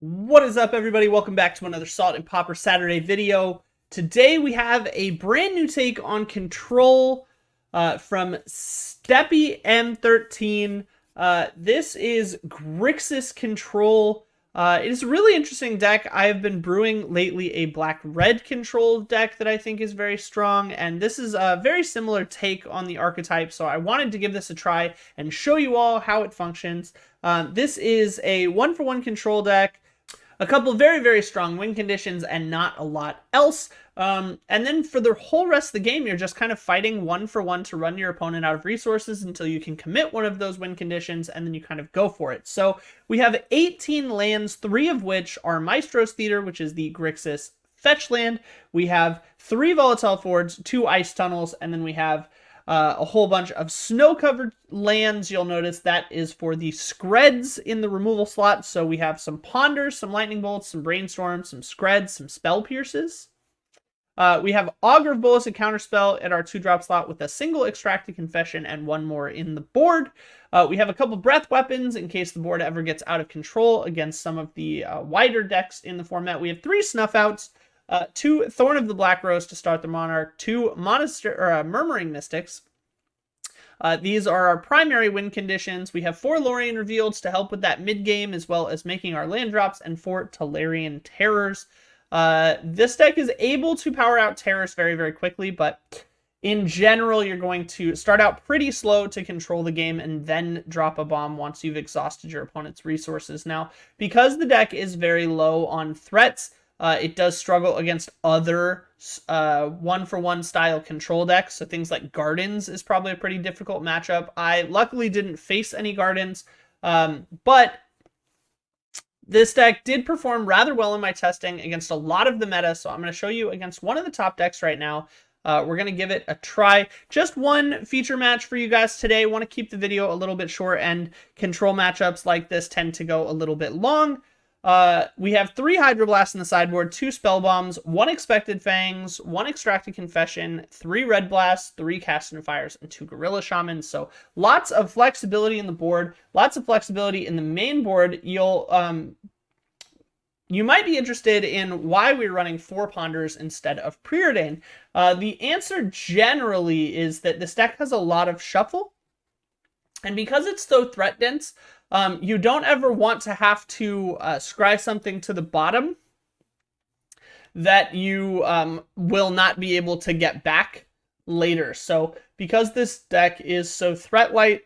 What is up, everybody? Welcome back to another Salt and Pauper Saturday video. Today we have a brand new take on Control from Steppy M13. This is Grixis Control. It is a really interesting deck. I have been brewing lately a black-red control deck that I think is very strong, and this is a very similar take on the archetype, so I wanted to give this a try and show you all how it functions. This is a 1-for-1 control deck. A couple very, very strong win conditions and not a lot else. And then for the whole rest of the game, you're just kind of fighting 1-for-1 to run your opponent out of resources until you can commit one of those win conditions, and then you kind of go for it. So we have 18 lands, 3 of which are Maestro's Theater, which is the Grixis fetch land. We have 3 Volatile Fords, 2 Ice Tunnels, and then we have a whole bunch of snow-covered lands. You'll notice that is for the Screds in the removal slot. So we have some Ponders, some Lightning Bolts, some Brainstorms, some Screds, some Spell Pierces. We have Augur of Bolas, a counterspell at our 2-drop slot with a single Extracted Confession and 1 more in the board. We have a couple Breath Weapons in case the board ever gets out of control against some of the wider decks in the format. We have 3 Snuff Outs. 2 Thorn of the Black Rose to start the Monarch, 2 Murmuring Mystics. These are our primary win conditions. We have 4 Lorien Revealeds to help with that mid-game, as well as making our land drops, and 4 Tolarian Terrors. This deck is able to power out Terrors very, very quickly, but in general, you're going to start out pretty slow to control the game and then drop a bomb once you've exhausted your opponent's resources. Now, because the deck is very low on threats, it does struggle against other 1-for-1 style control decks. So things like Gardens is probably a pretty difficult matchup. I luckily didn't face any Gardens, but this deck did perform rather well in my testing against a lot of the meta. So I'm going to show you against one of the top decks right now. We're going to give it a try. Just one feature match for you guys today. I want to keep the video a little bit short, and control matchups like this tend to go a little bit long. We have 3 Hydroblasts in the sideboard, 2 Spell Bombs, 1 Expected Fangs, 1 Extracted Confession, 3 Red Blasts, 3 Cast and Fires, and 2 Gorilla Shamans. So lots of flexibility in the board, lots of flexibility in the main board. You might be interested in why we're running 4 Ponders instead of Preordain. The answer generally is that this deck has a lot of shuffle, and because it's so threat dense, you don't ever want to have to scry something to the bottom that you will not be able to get back later. So because this deck is so threat light,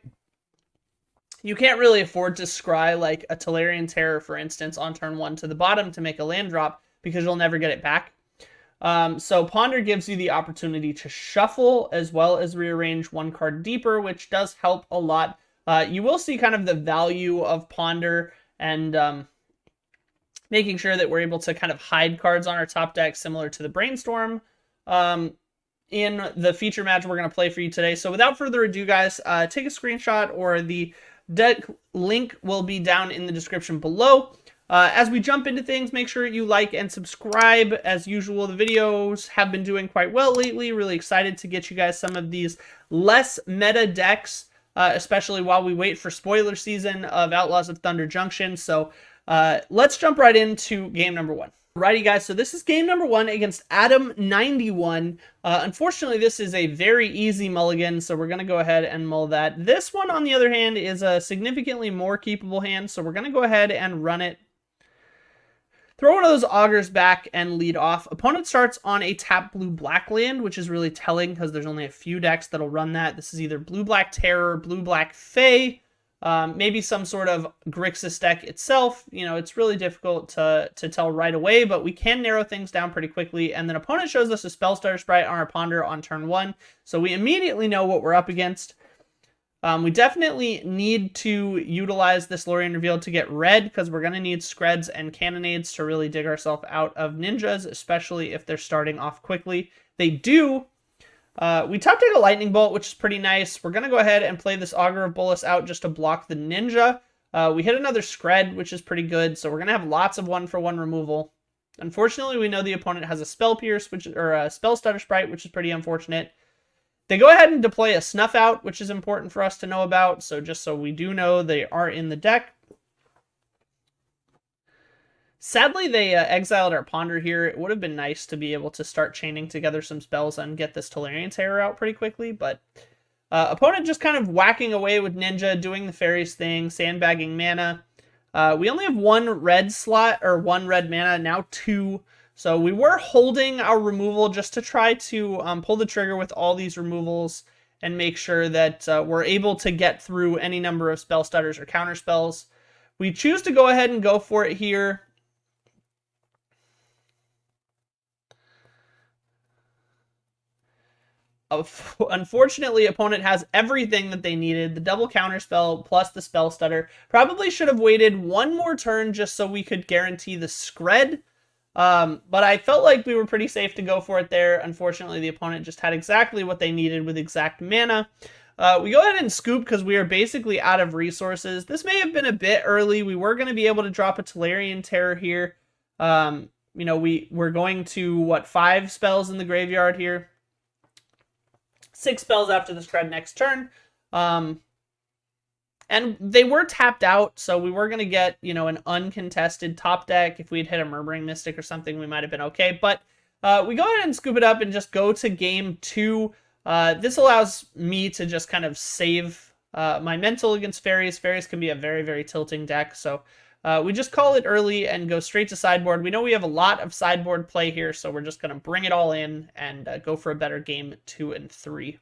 you can't really afford to scry like a Tolarian Terror, for instance, on turn 1 to the bottom to make a land drop, because you'll never get it back. So Ponder gives you the opportunity to shuffle as well as rearrange 1 card deeper, which does help a lot. You will see kind of the value of Ponder and making sure that we're able to kind of hide cards on our top deck, similar to the Brainstorm in the feature match we're going to play for you today. So without further ado, guys, take a screenshot, or the deck link will be down in the description below. As we jump into things, make sure you like and subscribe. As usual, the videos have been doing quite well lately. Really excited to get you guys some of these less meta decks, especially while we wait for spoiler season of Outlaws of Thunder Junction. So let's jump right into game number 1. Alrighty, guys, so this is game number 1 against Adam91. Unfortunately, this is a very easy mulligan, so we're going to go ahead and mull that. This one, on the other hand, is a significantly more keepable hand, so we're going to go ahead and run it. Throw one of those Augurs back and lead off. Opponent starts on a tap blue-black land, which is really telling because there's only a few decks that'll run that. This is either blue-black Terror, blue-black Fae, maybe some sort of Grixis deck itself. You know, it's really difficult to tell right away, but we can narrow things down pretty quickly. And then opponent shows us a Spellstarter Sprite on our Ponder on turn 1, so we immediately know what we're up against. We definitely need to utilize this Lorien Reveal to get red, because we're going to need Screds and Cannonades to really dig ourselves out of ninjas, especially if they're starting off quickly. They do. We top deck a Lightning Bolt, which is pretty nice. We're going to go ahead and play this Augur of Bolas out just to block the ninja. We hit another Scred, which is pretty good, so we're going to have lots of 1-for-1 removal. Unfortunately, we know the opponent has a Spell Pierce, or a Spellstutter Sprite, which is pretty unfortunate. They go ahead and deploy a Snuff Out, which is important for us to know about. So just so we do know they are in the deck. Sadly, they exiled our Ponder here. It would have been nice to be able to start chaining together some spells and get this Tolarian Terror out pretty quickly, but opponent just kind of whacking away with Ninja, doing the fairies thing, sandbagging mana. We only have one red slot, or one red mana, now two. So we were holding our removal just to try to pull the trigger with all these removals and make sure that we're able to get through any number of spell stutters or counter spells. We choose to go ahead and go for it here. Unfortunately, opponent has everything that they needed. The double counterspell plus the spell stutter. Probably should have waited one more turn just so we could guarantee the Scred. But I felt like we were pretty safe to go for it there. Unfortunately, the opponent just had exactly what they needed with exact mana. We go ahead and scoop because we are basically out of resources. This may have been a bit early. We were going to be able to drop a Tolarian Terror here. You know, we're going to, what, 5 spells in the graveyard here? 6 spells after the Scred next turn. And they were tapped out, so we were going to get, you know, an uncontested top deck. If we'd hit a Murmuring Mystic or something, we might have been okay. But we go ahead and scoop it up and just go to game 2. This allows me to just kind of save my mental against Fairies. Fairies can be a very, very tilting deck, so we just call it early and go straight to sideboard. We know we have a lot of sideboard play here, so we're just going to bring it all in and go for a better game 2 and 3.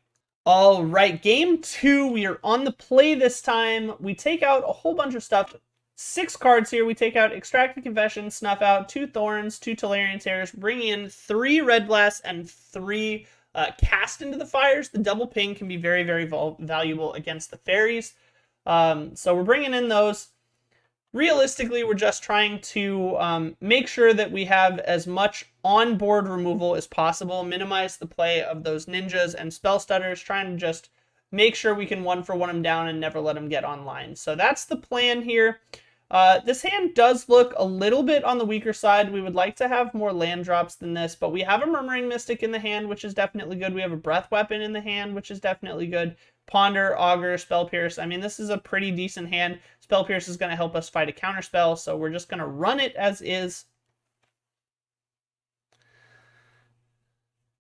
All right, game 2, we are on the play this time. We take out a whole bunch of stuff. 6 cards here. We take out Extract the Confession, Snuff Out, 2 Thorns, 2 Tolarian Terrors, bring in 3 Red Blasts and 3 Cast into the Fires. The double ping can be very, very valuable against the Fairies. So we're bringing in those. Realistically, we're just trying to make sure that we have as much on-board removal as possible, minimize the play of those ninjas and spell stutters, trying to just make sure we can one-for-one them down and never let them get online. So that's the plan here. This hand does look a little bit on the weaker side. We would like to have more land drops than this, but we have a Murmuring Mystic in the hand, which is definitely good. We have a Breath Weapon in the hand, which is definitely good. Ponder, Augur, Spell Pierce. I mean, this is a pretty decent hand. Spell Pierce is going to help us fight a counterspell, so we're just going to run it as is.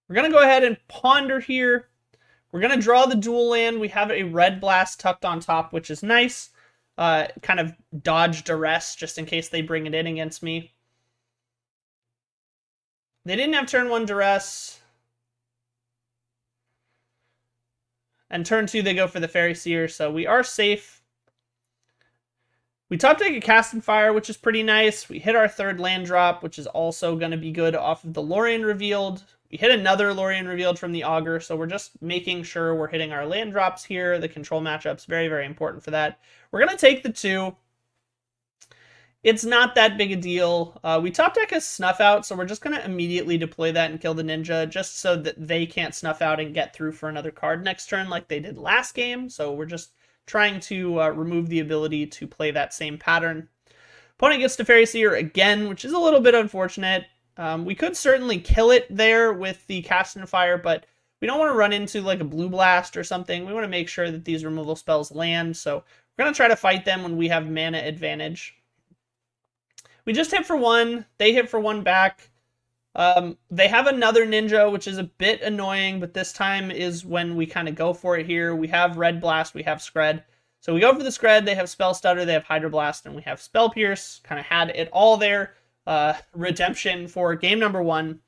We're going to go ahead and Ponder here. We're going to draw the dual land. We have a Red Blast tucked on top, which is nice. Kind of dodge duress just in case they bring it in against me. They didn't have turn 1 duress. And turn 2, they go for the Fairy Seer, so we are safe. We top deck a Cast and Fire, which is pretty nice. We hit our 3rd land drop, which is also going to be good off of the Lorien Revealed. We hit another Lorien Revealed from the Augur, so we're just making sure we're hitting our land drops here. The control matchup's very, very important for that. We're going to take the 2. It's not that big a deal. We top deck a Snuff Out, so we're just going to immediately deploy that and kill the Ninja, just so that they can't Snuff Out and get through for another card next turn like they did last game. So we're just trying to remove the ability to play that same pattern. Opponent gets to Fairy Seer again, which is a little bit unfortunate. We could certainly kill it there with the Cast and Fire, but we don't want to run into like a Blue Blast or something. We want to make sure that these removal spells land, so we're going to try to fight them when we have mana advantage. We just hit for 1. They hit for 1 back. They have another Ninja, which is a bit annoying, but this time is when we kind of go for it here. We have Red Blast, we have Scred. So we go for the Scred, they have Spell Stutter, they have Hydroblast, and we have Spell Pierce. Kind of had it all there. Redemption for game number 1.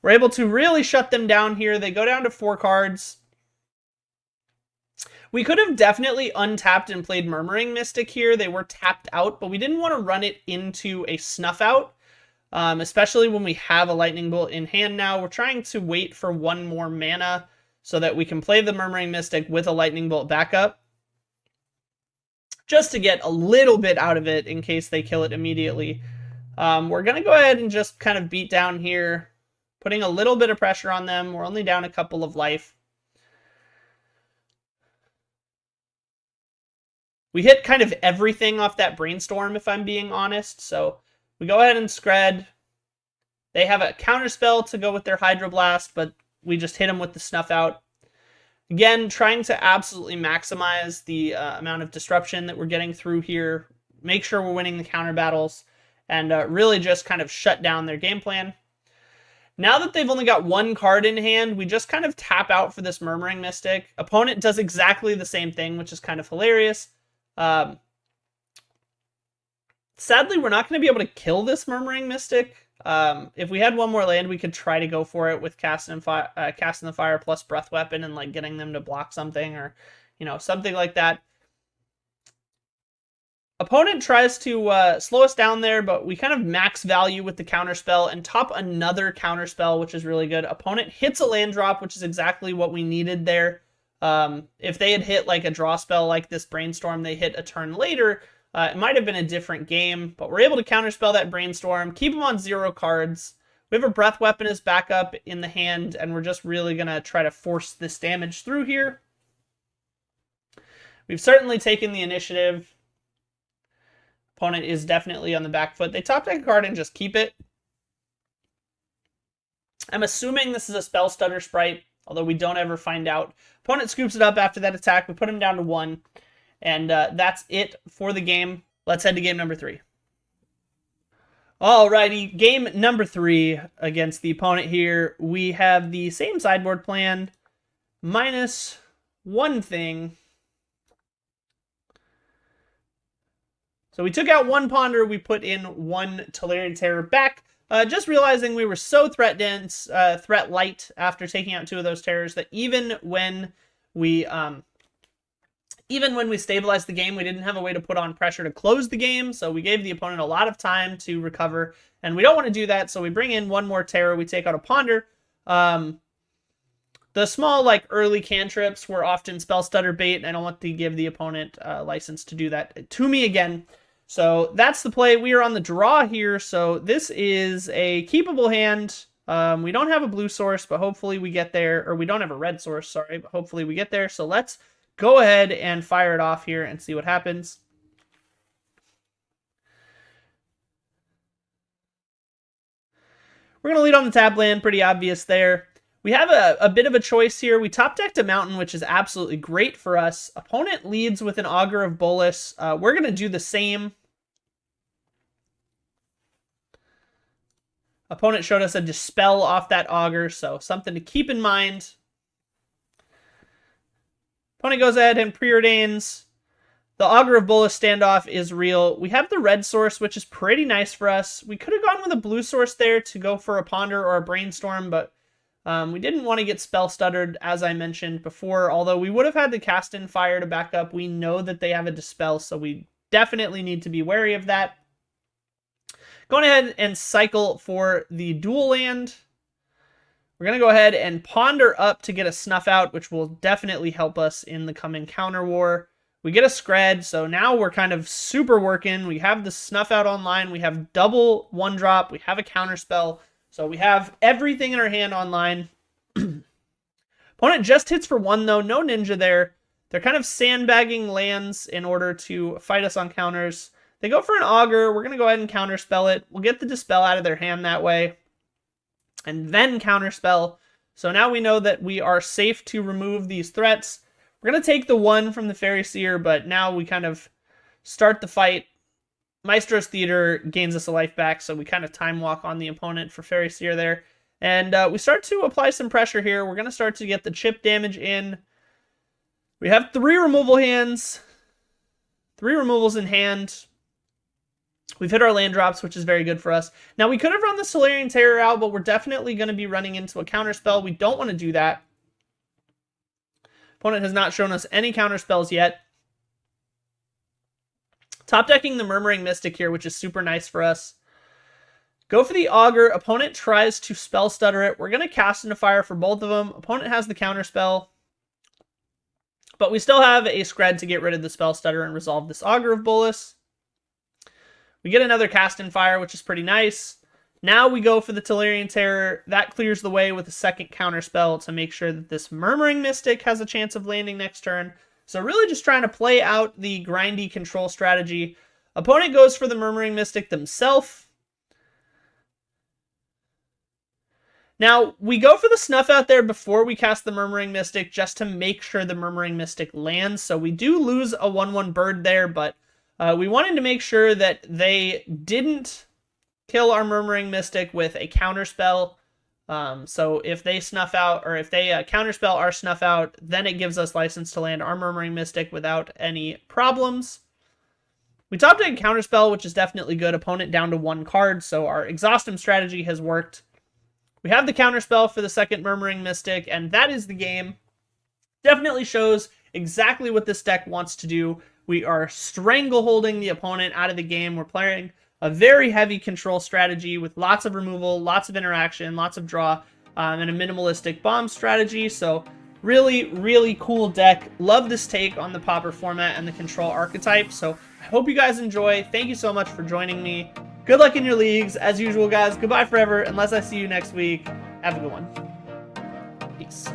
We're able to really shut them down here. They go down to 4 cards. We could have definitely untapped and played Murmuring Mystic here. They were tapped out, but we didn't want to run it into a Snuff Out, especially when we have a Lightning Bolt in hand now. We're trying to wait for 1 more mana so that we can play the Murmuring Mystic with a Lightning Bolt backup, just to get a little bit out of it in case they kill it immediately. We're going to go ahead and just kind of beat down here, putting a little bit of pressure on them. We're only down a couple of life. We hit kind of everything off that Brainstorm, if I'm being honest. So we go ahead and Scred. They have a counterspell to go with their Hydroblast, but we just hit them with the Snuff Out. Again, trying to absolutely maximize the amount of disruption that we're getting through here. Make sure we're winning the counter battles. and really just kind of shut down their game plan. Now that they've only got one card in hand, we just kind of tap out for this Murmuring Mystic. Opponent does exactly the same thing, which is kind of hilarious. Sadly, we're not going to be able to kill this Murmuring Mystic. If we had one more land, we could try to go for it with Casting the Fire plus Breath Weapon and like getting them to block something or, something like that. Opponent tries to slow us down there, but we kind of max value with the counterspell and top another counterspell, which is really good. Opponent hits a land drop, which is exactly what we needed there. If they had hit like a draw spell like this Brainstorm, they hit a turn later, it might have been a different game, but we're able to counterspell that Brainstorm, keep them on 0 cards. We have a Breath Weapon as backup in the hand, and we're just really going to try to force this damage through here. We've certainly taken the initiative. Opponent is definitely on the back foot. They top deck a card and just keep it. I'm assuming this is a Spell Stutter Sprite, although we don't ever find out. Opponent scoops it up after that attack. We put him down to 1. And that's it for the game. Let's head to game number 3. Alrighty, game number 3 against the opponent here. We have the same sideboard plan, minus one thing. So we took out one Ponder, we put in one Tolarian Terror back, just realizing we were so threat light after taking out 2 of those terrors that even when we stabilized the game, we didn't have a way to put on pressure to close the game, so we gave the opponent a lot of time to recover, and we don't want to do that, so we bring in one more terror, we take out a Ponder. The small, early cantrips were often Spell Stutter bait, and I don't want to give the opponent license to do that to me again. So that's the play. We are on the draw here, so this is a keepable hand. We don't have a blue source, but hopefully we get there, or we don't have a red source, sorry, but hopefully we get there. So let's go ahead and fire it off here and see what happens. We're going to lead on the tap land, pretty obvious there. We have a bit of a choice here. We top decked a mountain, which is absolutely great for us. Opponent leads with an Augur of Bolas. We're going to do the same. Opponent showed us a Dispel off that Augur, so something to keep in mind. Opponent goes ahead and preordains. The Augur of Bolas standoff is real. We have the red source, which is pretty nice for us. We could have gone with a blue source there to go for a Ponder or a Brainstorm, but we didn't want to get Spell Stuttered, as I mentioned before, although we would have had the Cast in Fire to back up. We know that they have a Dispel, so we definitely need to be wary of that. Going ahead and cycle for the dual land. We're going to go ahead and Ponder up to get a Snuff Out, which will definitely help us in the coming counter war. We get a Scred, so now we're kind of super working. We have the Snuff Out online. We have double 1-drop. We have a counter spell. So we have everything in our hand online. Opponent just hits for 1, though. No Ninja there. They're kind of sandbagging lands in order to fight us on counters. They go for an Augur. We're going to go ahead and counterspell it. We'll get the Dispel out of their hand that way. And then counterspell. So now we know that we are safe to remove these threats. We're going to take the 1 from the Fairy Seer, but now we kind of start the fight. Maestro's Theater gains us a life back, so we kind of time walk on the opponent for Fairy Seer there. And we start to apply some pressure here. We're going to start to get the chip damage in. We have 3 removal hands. 3 removals in hand. We've hit our land drops, which is very good for us. Now, we could have run the Solarian Terror out, but we're definitely going to be running into a counterspell. We don't want to do that. Opponent has not shown us any counterspells yet. Top decking the Murmuring Mystic here, which is super nice for us. Go for the Augur. Opponent tries to Spell Stutter it. We're going to Cast into Fire for both of them. Opponent has the counterspell. But we still have a Scred to get rid of the Spell Stutter and resolve this Augur of Bolas. We get another Cast in Fire, which is pretty nice. Now we go for the Tolarian Terror. That clears the way with a second counterspell to make sure that this Murmuring Mystic has a chance of landing next turn. So really just trying to play out the grindy control strategy. Opponent goes for the Murmuring Mystic themselves. Now, we go for the Snuff Out there before we cast the Murmuring Mystic just to make sure the Murmuring Mystic lands. So we do lose a 1/1 bird there, but we wanted to make sure that they didn't kill our Murmuring Mystic with a counterspell. So if they snuff out, or if they counterspell our snuff out, then it gives us license to land our Murmuring Mystic without any problems. We top deck a counterspell, which is definitely good. Opponent down to 1 card, so our Exhaust Him strategy has worked. We have the counterspell for the second Murmuring Mystic, and that is the game. Definitely shows exactly what this deck wants to do. We are strangleholding the opponent out of the game. We're playing a very heavy control strategy with lots of removal, lots of interaction, lots of draw, and a minimalistic bomb strategy. So really, really cool deck. Love this take on the Pauper format and the control archetype. So I hope you guys enjoy. Thank you so much for joining me. Good luck in your leagues. As usual, guys, goodbye forever. Unless I see you next week, have a good one. Peace.